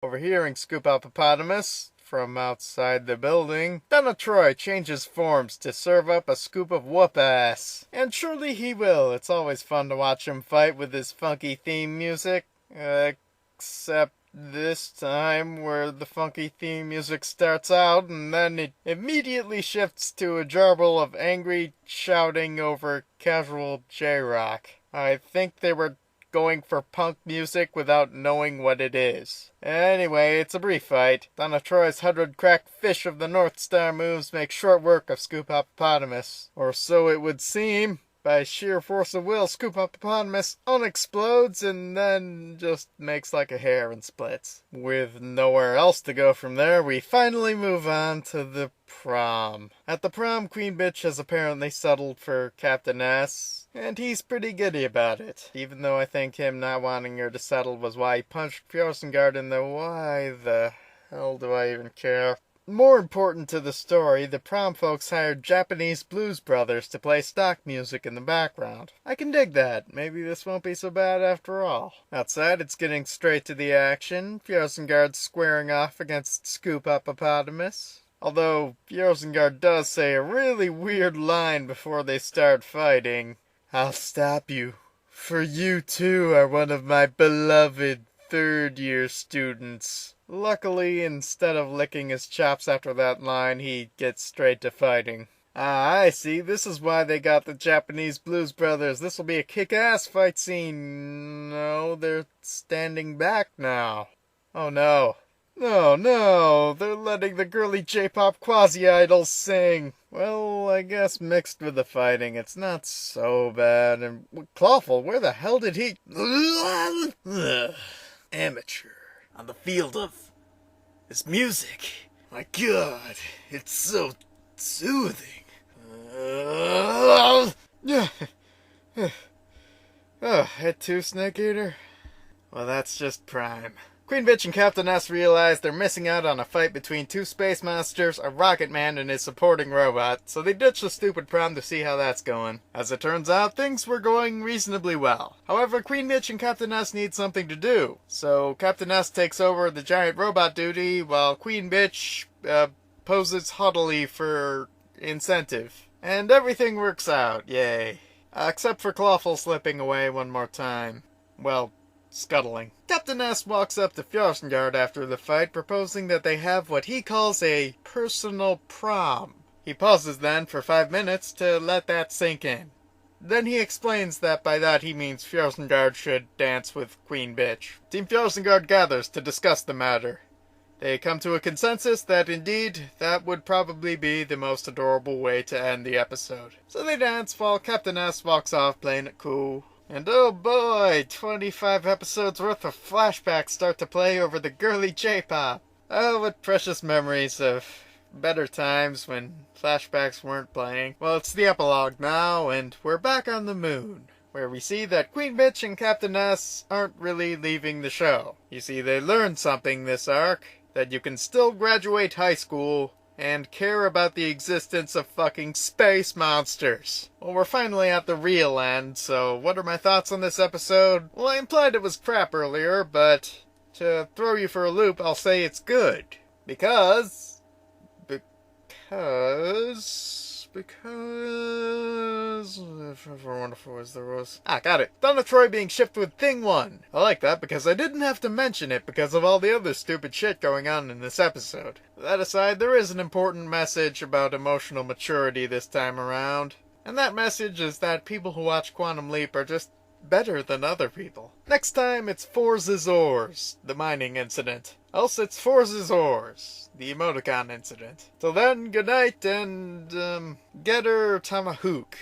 Overhearing Scoop Hippopotamus from outside the building, Donna Troy changes forms to serve up a scoop of whoop-ass. And surely he will. It's always fun to watch him fight with his funky theme music. Except this time where the funky theme music starts out and then it immediately shifts to a jarble of angry shouting over casual J-rock. I think they were going for punk music without knowing what it is. Anyway, it's a brief fight. Donna Troy's 100 cracked fish of the North Star moves make short work of Scoop Hippopotamus. Or so it would seem. By sheer force of will, Scoop Hippopotamus unexplodes and then just makes like a hair and splits. With nowhere else to go from there, we finally move on to the prom. At the prom, Queen Bitch has apparently settled for Captain S, and he's pretty giddy about it. Even though I think him not wanting her to settle was why he punched Fjordsengard in the why the hell do I even care? More important to the story, the prom folks hired Japanese blues brothers to play stock music in the background. I can dig that. Maybe this won't be so bad after all. Outside, it's getting straight to the action. Fjordsengard squaring off against Scoop Hippopotamus. Although, Fjordsengard does say a really weird line before they start fighting. I'll stop you, for you too are one of my beloved third-year students. Luckily, instead of licking his chops after that line, he gets straight to fighting. Ah, I see. This is why they got the Japanese Blues Brothers. This will be a kick-ass fight scene. No, they're standing back now. Oh no. No, they're letting the girly J-pop quasi-idols sing. Well, I guess mixed with the fighting, it's not so bad. And Clawful, where the hell did he... Amateur. On the field of this music. My God, it's so soothing. Hit 2, Snake Eater? Well, that's just prime. Queen Bitch and Captain S realize they're missing out on a fight between 2 space monsters, a rocket man, and his supporting robot, so they ditch the stupid prom to see how that's going. As it turns out, things were going reasonably well. However, Queen Bitch and Captain S need something to do, so Captain S takes over the giant robot duty, while Queen Bitch poses haughtily for incentive. And everything works out, yay. Except for Clawful slipping away one more time. Well, scuttling. Captain S walks up to Fjordsengard after the fight, proposing that they have what he calls a personal prom. He pauses then for 5 minutes to let that sink in. Then he explains that by that he means Fjordsengard should dance with Queen Bitch. Team Fjordsengard gathers to discuss the matter. They come to a consensus that indeed that would probably be the most adorable way to end the episode. So they dance while Captain S walks off playing it cool. And oh boy, 25 episodes worth of flashbacks start to play over the girly J-pop. Oh, what precious memories of better times when flashbacks weren't playing. Well, it's the epilogue now, and we're back on the moon, where we see that Queen Bitch and Captain S aren't really leaving the show. You see, they learned something this arc, that you can still graduate high school and care about the existence of fucking space monsters. Well, we're finally at the real end, so what are my thoughts on this episode? Well, I implied it was crap earlier, but to throw you for a loop, I'll say it's good. Because... If ever wonderful as there was... got it. Donna Troy being shipped with Thing 1. I like that because I didn't have to mention it because of all the other stupid shit going on in this episode. That aside, there is an important message about emotional maturity this time around. And that message is that people who watch Quantum Leap are just better than other people. Next time, it's Forzazors, the mining incident. Else it's Forzazors, the emoticon incident. Till then, good night and, get her Tomahawk.